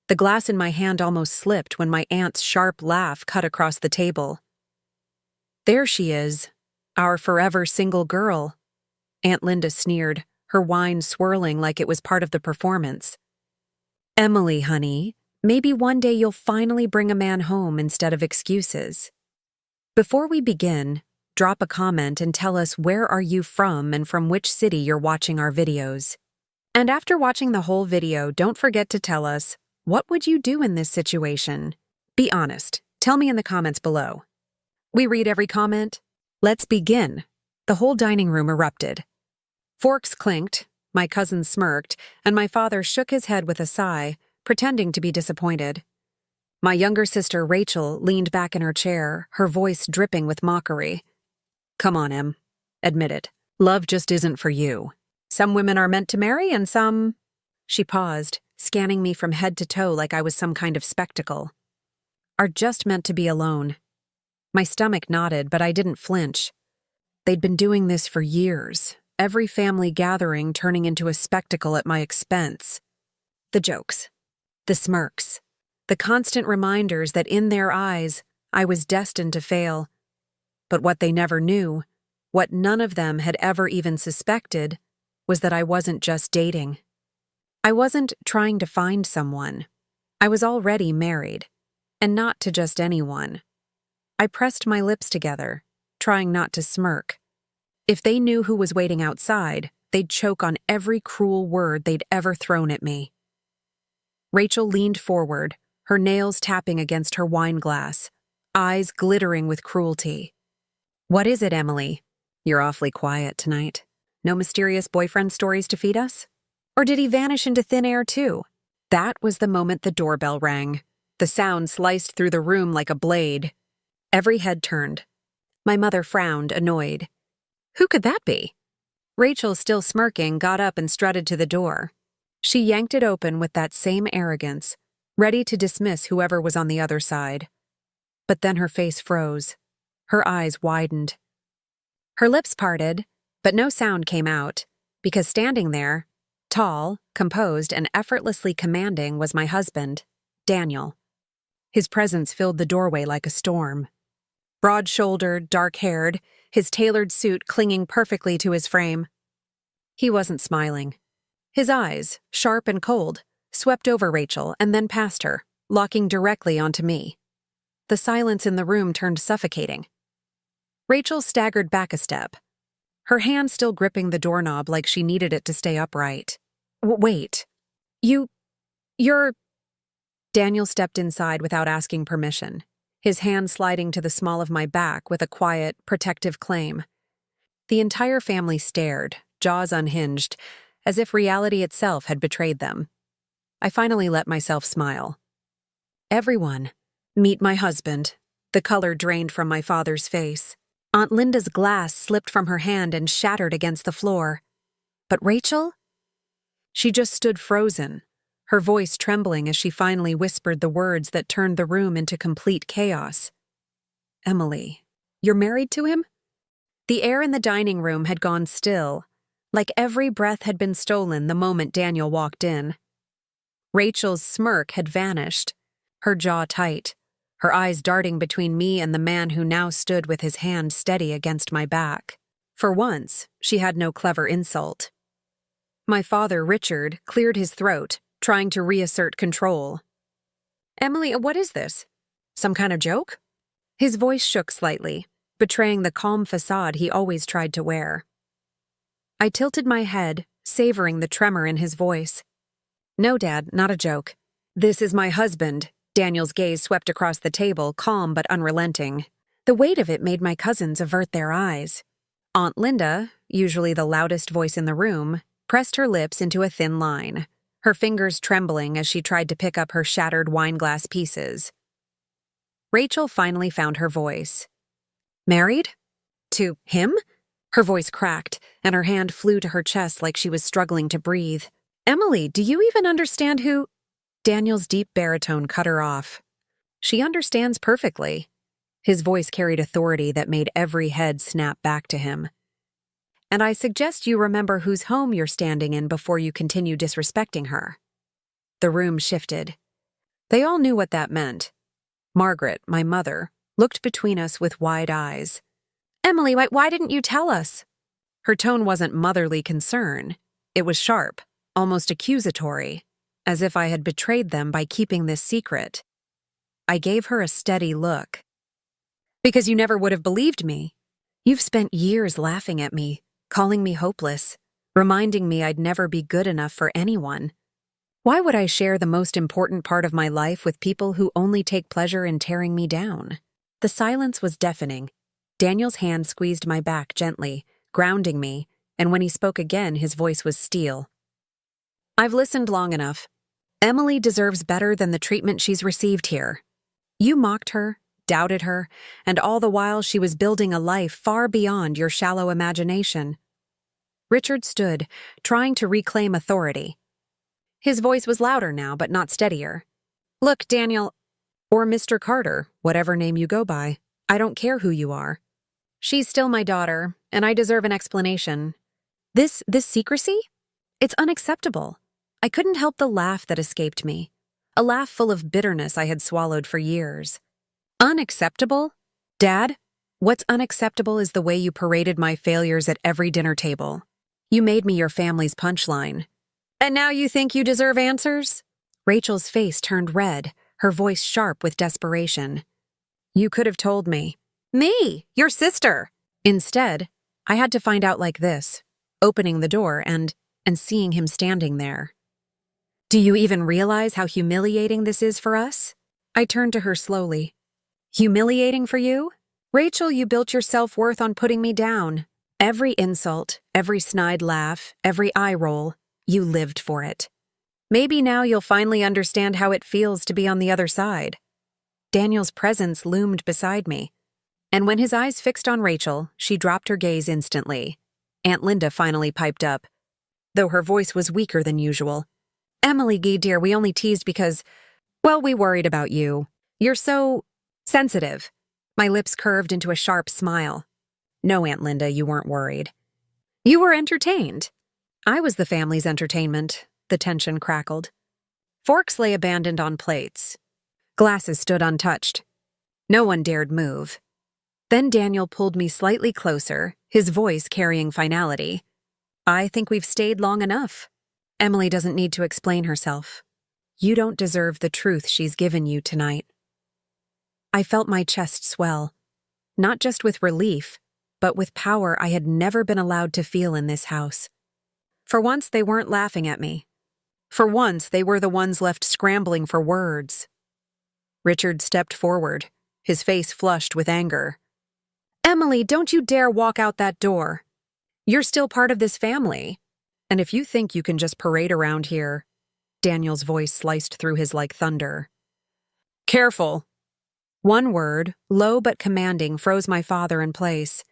The glass in my hand almost slipped when my aunt's sharp laugh cut across the table. "There she is, our forever single girl," Aunt Linda sneered, her wine swirling like it was part of the performance. "Emily, honey, maybe one day you'll finally bring a man home instead of excuses." Before we begin, drop a comment and tell us where are you from and from which city you're watching our videos. And after watching the whole video, don't forget to tell us, what would you do in this situation? Be honest. Tell me in the comments below. We read every comment. Let's begin. The whole dining room erupted. Forks clinked, my cousin smirked, and my father shook his head with a sigh, pretending to be disappointed. My younger sister Rachel leaned back in her chair, her voice dripping with mockery. "Come on, Em. Admit it. Love just isn't for you. Some women are meant to marry and some—" She paused, scanning me from head to toe like I was some kind of spectacle. "Are just meant to be alone." My stomach nodded, but I didn't flinch. They'd been doing this for years, every family gathering turning into a spectacle at my expense. The jokes, the smirks, the constant reminders that in their eyes, I was destined to fail. But what they never knew, what none of them had ever even suspected, was that I wasn't just dating. I wasn't trying to find someone. I was already married, and not to just anyone. I pressed my lips together, trying not to smirk. If they knew who was waiting outside, they'd choke on every cruel word they'd ever thrown at me. Rachel leaned forward, her nails tapping against her wine glass, eyes glittering with cruelty. "What is it, Emily? You're awfully quiet tonight. No mysterious boyfriend stories to feed us? Or did he vanish into thin air too?" That was the moment the doorbell rang. The sound sliced through the room like a blade. Every head turned. My mother frowned, annoyed. Who could that be? Rachel, still smirking, got up and strutted to the door. She yanked it open with that same arrogance, ready to dismiss whoever was on the other side. But then her face froze. Her eyes widened. Her lips parted, but no sound came out, because standing there, tall, composed, and effortlessly commanding, was my husband, Daniel. His presence filled the doorway like a storm. Broad-shouldered, dark-haired, his tailored suit clinging perfectly to his frame. He wasn't smiling. His eyes, sharp and cold, swept over Rachel and then past her, locking directly onto me. The silence in the room turned suffocating. Rachel staggered back a step, her hand still gripping the doorknob like she needed it to stay upright. Wait. You're... Daniel stepped inside without asking permission, his hand sliding to the small of my back with a quiet, protective claim. The entire family stared, jaws unhinged, as if reality itself had betrayed them. I finally let myself smile. "Everyone, meet my husband." The color drained from my father's face. Aunt Linda's glass slipped from her hand and shattered against the floor. But Rachel? She just stood frozen, her voice trembling as she finally whispered the words that turned the room into complete chaos. "Emily, you're married to him?" The air in the dining room had gone still, like every breath had been stolen the moment Daniel walked in. Rachel's smirk had vanished, her jaw tight, her eyes darting between me and the man who now stood with his hand steady against my back. For once, she had no clever insult. My father, Richard, cleared his throat, trying to reassert control. "Emily, what is this? Some kind of joke?" His voice shook slightly, betraying the calm facade he always tried to wear. I tilted my head, savoring the tremor in his voice. "No, Dad, not a joke. This is my husband." Daniel's gaze swept across the table, calm but unrelenting. The weight of it made my cousins avert their eyes. Aunt Linda, usually the loudest voice in the room, pressed her lips into a thin line, her fingers trembling as she tried to pick up her shattered wineglass pieces. Rachel finally found her voice. "Married? To him?" Her voice cracked, and her hand flew to her chest like she was struggling to breathe. "Emily, do you even understand who—" Daniel's deep baritone cut her off. "She understands perfectly." His voice carried authority that made every head snap back to him. "And I suggest you remember whose home you're standing in before you continue disrespecting her." The room shifted. They all knew what that meant. Margaret, my mother, looked between us with wide eyes. Emily, why didn't you tell us? Her tone wasn't motherly concern. It was sharp, almost accusatory, as if I had betrayed them by keeping this secret. I gave her a steady look. Because you never would have believed me. You've spent years laughing at me, calling me hopeless, reminding me I'd never be good enough for anyone. Why would I share the most important part of my life with people who only take pleasure in tearing me down? The silence was deafening. Daniel's hand squeezed my back gently, grounding me, and when he spoke again, his voice was steel. I've listened long enough. Emily deserves better than the treatment she's received here. You mocked her, doubted her, and all the while she was building a life far beyond your shallow imagination. Richard stood, trying to reclaim authority. His voice was louder now, but not steadier. Look, Daniel, or Mr. Carter, whatever name you go by, I don't care who you are. She's still my daughter, and I deserve an explanation. This secrecy? It's unacceptable. I couldn't help the laugh that escaped me, a laugh full of bitterness I had swallowed for years. Unacceptable? Dad, what's unacceptable is the way you paraded my failures at every dinner table. You made me your family's punchline. And now you think you deserve answers? Rachel's face turned red, her voice sharp with desperation. You could have told me. Me, your sister. Instead, I had to find out like this, opening the door and seeing him standing there. Do you even realize how humiliating this is for us? I turned to her slowly. Humiliating for you? Rachel, you built your self-worth on putting me down. Every insult, every snide laugh, every eye roll, you lived for it. Maybe now you'll finally understand how it feels to be on the other side. Daniel's presence loomed beside me, and when his eyes fixed on Rachel, she dropped her gaze instantly. Aunt Linda finally piped up, though her voice was weaker than usual. Emily, dear, we only teased because, well, we worried about you. You're so sensitive. My lips curved into a sharp smile. No, Aunt Linda, you weren't worried. You were entertained. I was the family's entertainment, the tension crackled. Forks lay abandoned on plates. Glasses stood untouched. No one dared move. Then Daniel pulled me slightly closer, his voice carrying finality. I think we've stayed long enough. Emily doesn't need to explain herself. You don't deserve the truth she's given you tonight. I felt my chest swell, not just with relief, but with power I had never been allowed to feel in this house. For once, they weren't laughing at me. For once, they were the ones left scrambling for words. Richard stepped forward, his face flushed with anger. Emily, don't you dare walk out that door. You're still part of this family. And if you think you can just parade around here, Daniel's voice sliced through his like thunder. Careful. One word, low but commanding, froze my father in place.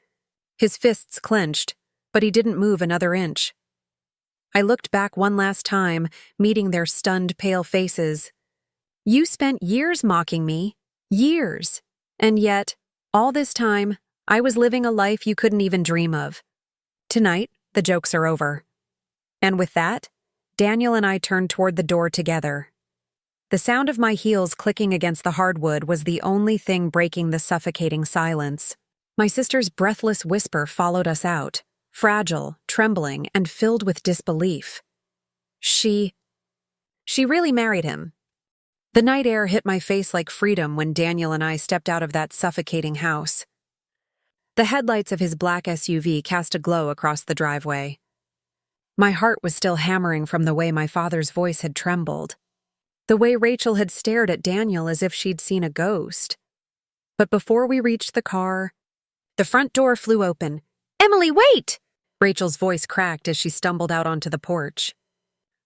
His fists clenched, but he didn't move another inch. I looked back one last time, meeting their stunned, pale faces. You spent years mocking me. Years. And yet, all this time, I was living a life you couldn't even dream of. Tonight, the jokes are over. And with that, Daniel and I turned toward the door together. The sound of my heels clicking against the hardwood was the only thing breaking the suffocating silence. My sister's breathless whisper followed us out, fragile, trembling, and filled with disbelief. She really married him. The night air hit my face like freedom when Daniel and I stepped out of that suffocating house. The headlights of his black SUV cast a glow across the driveway. My heart was still hammering from the way my father's voice had trembled, the way Rachel had stared at Daniel as if she'd seen a ghost. But before we reached the car, the front door flew open. Emily, wait! Rachel's voice cracked as she stumbled out onto the porch.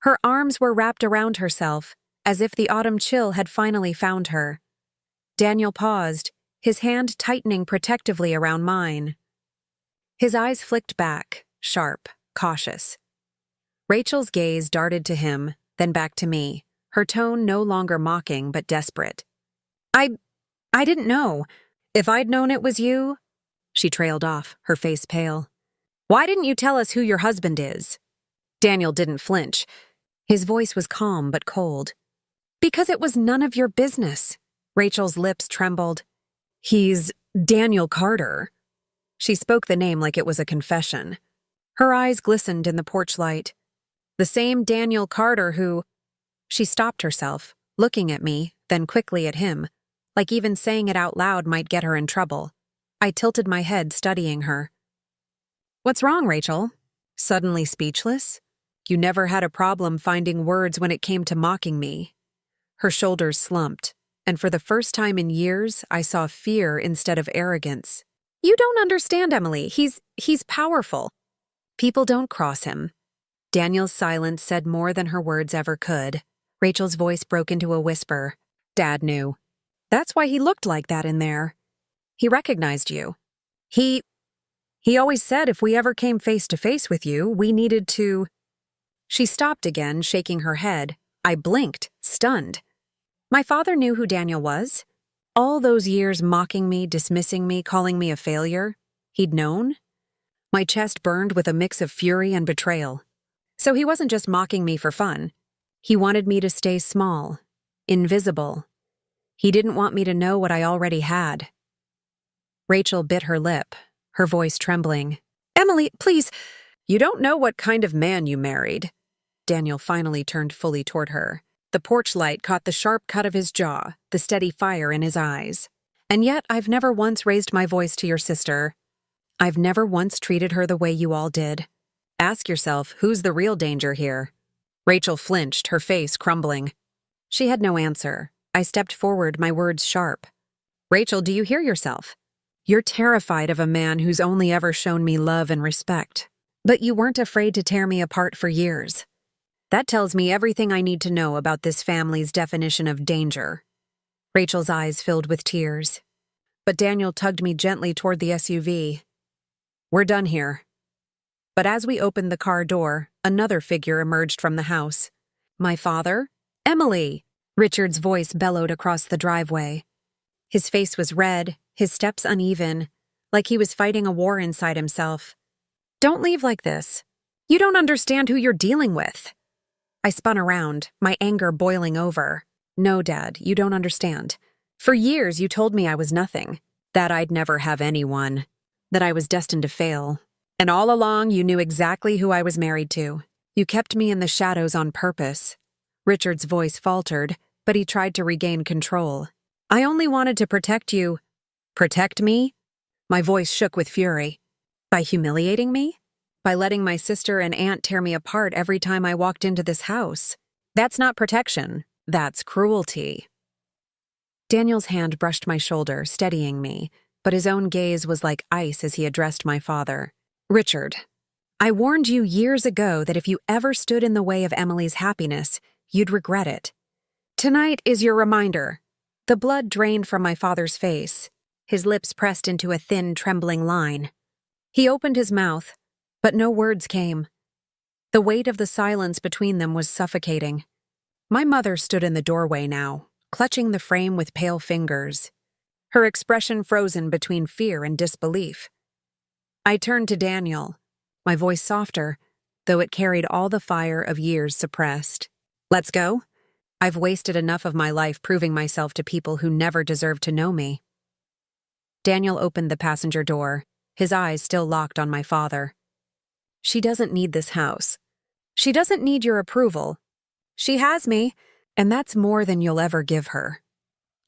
Her arms were wrapped around herself, as if the autumn chill had finally found her. Daniel paused, his hand tightening protectively around mine. His eyes flicked back, sharp, cautious. Rachel's gaze darted to him, then back to me, her tone no longer mocking but desperate. I didn't know. If I'd known it was you... She trailed off, her face pale. Why didn't you tell us who your husband is? Daniel didn't flinch. His voice was calm but cold. Because it was none of your business. Rachel's lips trembled. He's Daniel Carter. She spoke the name like it was a confession. Her eyes glistened in the porch light. The same Daniel Carter who... She stopped herself, looking at me, then quickly at him, like even saying it out loud might get her in trouble. I tilted my head, studying her. What's wrong, Rachel? Suddenly speechless? You never had a problem finding words when it came to mocking me. Her shoulders slumped, and for the first time in years, I saw fear instead of arrogance. You don't understand, Emily. He's powerful. People don't cross him. Daniel's silence said more than her words ever could. Rachel's voice broke into a whisper. Dad knew. That's why he looked like that in there. He recognized you. He always said if we ever came face to face with you, we needed to... She stopped again, shaking her head. I blinked, stunned. My father knew who Daniel was. All those years mocking me, dismissing me, calling me a failure. He'd known. My chest burned with a mix of fury and betrayal. So he wasn't just mocking me for fun. He wanted me to stay small, invisible. He didn't want me to know what I already had. Rachel bit her lip, her voice trembling. Emily, please. You don't know what kind of man you married. Daniel finally turned fully toward her. The porch light caught the sharp cut of his jaw, the steady fire in his eyes. And yet I've never once raised my voice to your sister. I've never once treated her the way you all did. Ask yourself, who's the real danger here? Rachel flinched, her face crumbling. She had no answer. I stepped forward, my words sharp. Rachel, do you hear yourself? You're terrified of a man who's only ever shown me love and respect. But you weren't afraid to tear me apart for years. That tells me everything I need to know about this family's definition of danger. Rachel's eyes filled with tears. But Daniel tugged me gently toward the SUV. We're done here. But as we opened the car door, another figure emerged from the house. My father? Emily! Richard's voice bellowed across the driveway. His face was red, his steps uneven, like he was fighting a war inside himself. Don't leave like this. You don't understand who you're dealing with. I spun around, my anger boiling over. No, Dad, you don't understand. For years you told me I was nothing, that I'd never have anyone, that I was destined to fail. And all along you knew exactly who I was married to. You kept me in the shadows on purpose. Richard's voice faltered, but he tried to regain control. I only wanted to protect you. Protect me? My voice shook with fury. By humiliating me? By letting my sister and aunt tear me apart every time I walked into this house? That's not protection. That's cruelty. Daniel's hand brushed my shoulder, steadying me, but his own gaze was like ice as he addressed my father. Richard, I warned you years ago that if you ever stood in the way of Emily's happiness, you'd regret it. Tonight is your reminder. The blood drained from my father's face. His lips pressed into a thin, trembling line. He opened his mouth, but no words came. The weight of the silence between them was suffocating. My mother stood in the doorway now, clutching the frame with pale fingers, her expression frozen between fear and disbelief. I turned to Daniel, my voice softer, though it carried all the fire of years suppressed. Let's go. I've wasted enough of my life proving myself to people who never deserved to know me. Daniel opened the passenger door, his eyes still locked on my father. She doesn't need this house. She doesn't need your approval. She has me, and that's more than you'll ever give her.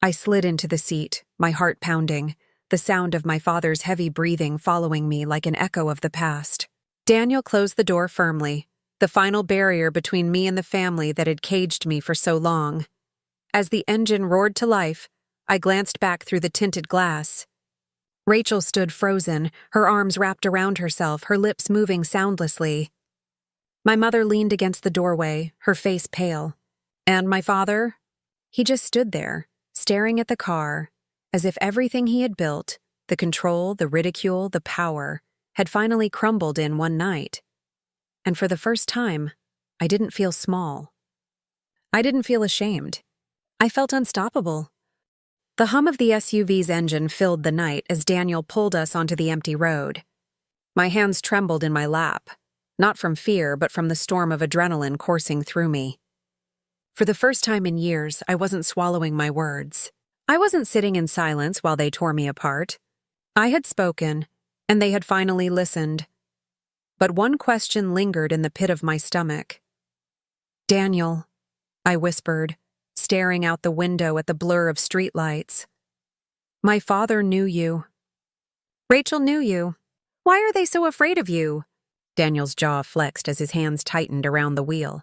I slid into the seat, my heart pounding, the sound of my father's heavy breathing following me like an echo of the past. Daniel closed the door firmly, the final barrier between me and the family that had caged me for so long. As the engine roared to life, I glanced back through the tinted glass. Rachel stood frozen, her arms wrapped around herself, her lips moving soundlessly. My mother leaned against the doorway, her face pale. And my father? He just stood there, staring at the car, as if everything he had built, the control, the ridicule, the power, had finally crumbled in one night. And for the first time, I didn't feel small. I didn't feel ashamed. I felt unstoppable. The hum of the SUV's engine filled the night as Daniel pulled us onto the empty road. My hands trembled in my lap, not from fear but from the storm of adrenaline coursing through me. For the first time in years, I wasn't swallowing my words. I wasn't sitting in silence while they tore me apart. I had spoken, and they had finally listened. But one question lingered in the pit of my stomach. "Daniel," I whispered, staring out the window at the blur of streetlights. "My father knew you." "Rachel knew you. Why are they so afraid of you?" Daniel's jaw flexed as his hands tightened around the wheel.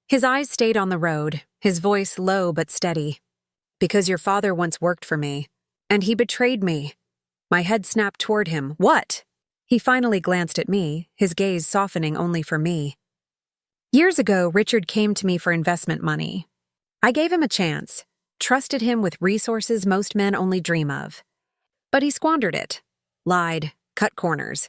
His eyes stayed on the road, his voice low but steady. "Because your father once worked for me, and he betrayed me." My head snapped toward him. "What?" He finally glanced at me, his gaze softening only for me. "Years ago, Richard came to me for investment money. I gave him a chance, trusted him with resources most men only dream of. But he squandered it, lied, cut corners,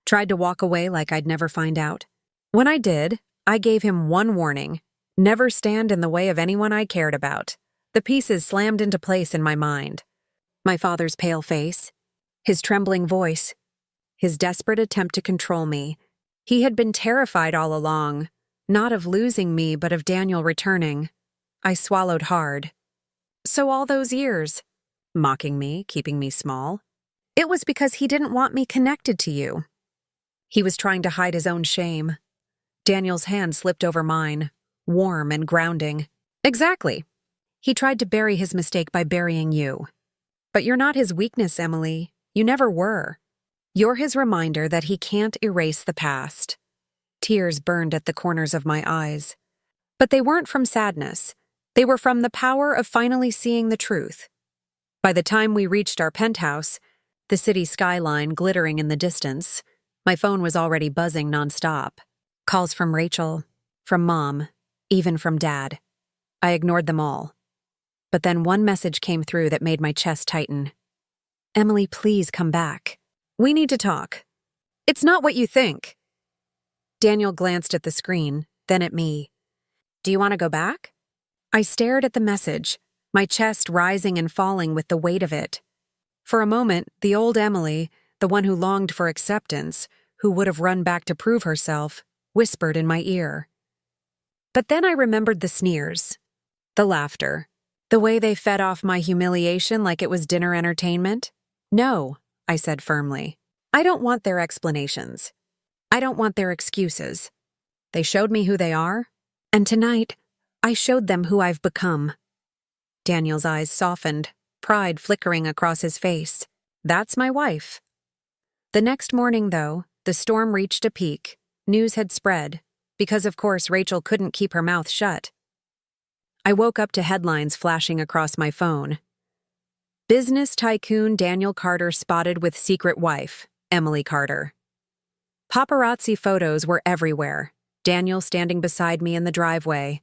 tried to walk away like I'd never find out. When I did, I gave him one warning: never stand in the way of anyone I cared about." The pieces slammed into place in my mind. My father's pale face, his trembling voice, his desperate attempt to control me. He had been terrified all along, not of losing me, but of Daniel returning. I swallowed hard. "So all those years," mocking me, keeping me small, "it was because he didn't want me connected to you." He was trying to hide his own shame. Daniel's hand slipped over mine, warm and grounding. "Exactly. He tried to bury his mistake by burying you. But you're not his weakness, Emily. You never were. You're his reminder that he can't erase the past." Tears burned at the corners of my eyes. But they weren't from sadness. They were from the power of finally seeing the truth. By the time we reached our penthouse, the city skyline glittering in the distance, my phone was already buzzing nonstop. Calls from Rachel, from Mom, even from Dad. I ignored them all. But then one message came through that made my chest tighten. "Emily, please come back. We need to talk." "It's not what you think." Daniel glanced at the screen, then at me. "Do you want to go back?" I stared at the message, my chest rising and falling with the weight of it. For a moment, the old Emily, the one who longed for acceptance, who would have run back to prove herself, whispered in my ear. But then I remembered the sneers, the laughter, the way they fed off my humiliation like it was dinner entertainment. "No," I said firmly. "I don't want their explanations. I don't want their excuses. They showed me who they are, and tonight, I showed them who I've become." Daniel's eyes softened, pride flickering across his face. "That's my wife." The next morning, though, the storm reached a peak. News had spread, because of course Rachel couldn't keep her mouth shut. I woke up to headlines flashing across my phone. "Business tycoon Daniel Carter spotted with secret wife, Emily Carter." Paparazzi photos were everywhere, Daniel standing beside me in the driveway.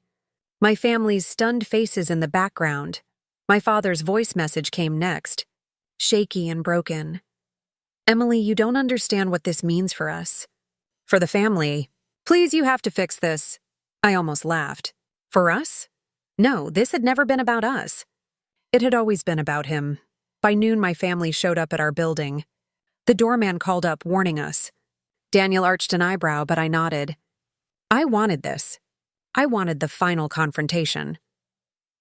My family's stunned faces in the background. My father's voice message came next, shaky and broken. "Emily, you don't understand what this means for us. For the family. Please, you have to fix this." I almost laughed. "For us? No, this had never been about us. It had always been about him." By noon, my family showed up at our building. The doorman called up, warning us. Daniel arched an eyebrow, but I nodded. I wanted this. I wanted the final confrontation.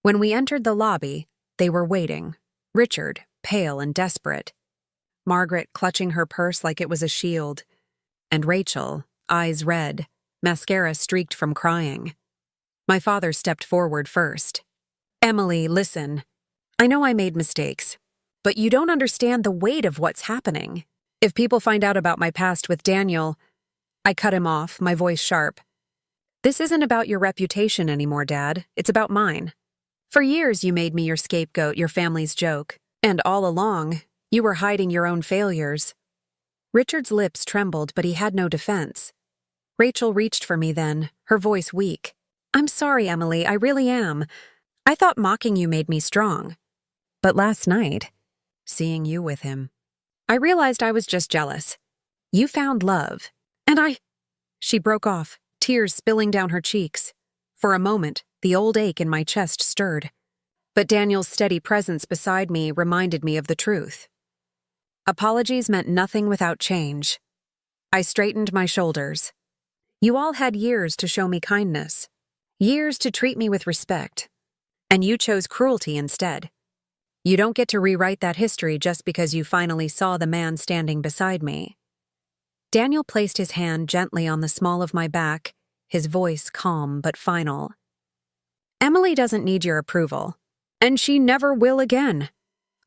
When we entered the lobby, they were waiting. Richard, pale and desperate. Margaret clutching her purse like it was a shield. And Rachel, eyes red, mascara streaked from crying. My father stepped forward first. "Emily, listen. I know I made mistakes, but you don't understand the weight of what's happening. If people find out about my past with Daniel..." I cut him off, my voice sharp. "This isn't about your reputation anymore, Dad. It's about mine. For years you made me your scapegoat, your family's joke. And all along, you were hiding your own failures." Richard's lips trembled, but he had no defense. Rachel reached for me then, her voice weak. "I'm sorry, Emily, I really am. I thought mocking you made me strong. But last night, seeing you with him, I realized I was just jealous. You found love, and I..." She broke off, tears spilling down her cheeks. For a moment, the old ache in my chest stirred. But Daniel's steady presence beside me reminded me of the truth. Apologies meant nothing without change. I straightened my shoulders. You all had years to show me kindness. Years to treat me with respect. And you chose cruelty instead. You don't get to rewrite that history just because you finally saw the man standing beside me. Daniel placed his hand gently on the small of my back, his voice calm but final. Emily doesn't need your approval, and she never will again.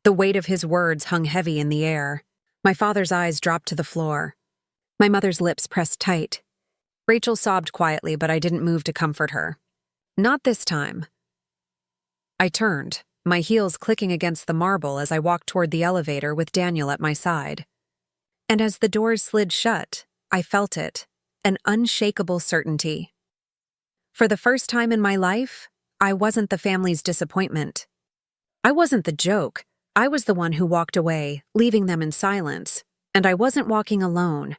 The weight of his words hung heavy in the air. My father's eyes dropped to the floor. My mother's lips pressed tight. Rachel sobbed quietly, but I didn't move to comfort her. Not this time. I turned, my heels clicking against the marble as I walked toward the elevator with Daniel at my side. And as the doors slid shut, I felt it, an unshakable certainty. For the first time in my life, I wasn't the family's disappointment. I wasn't the joke. I was the one who walked away, leaving them in silence, and I wasn't walking alone.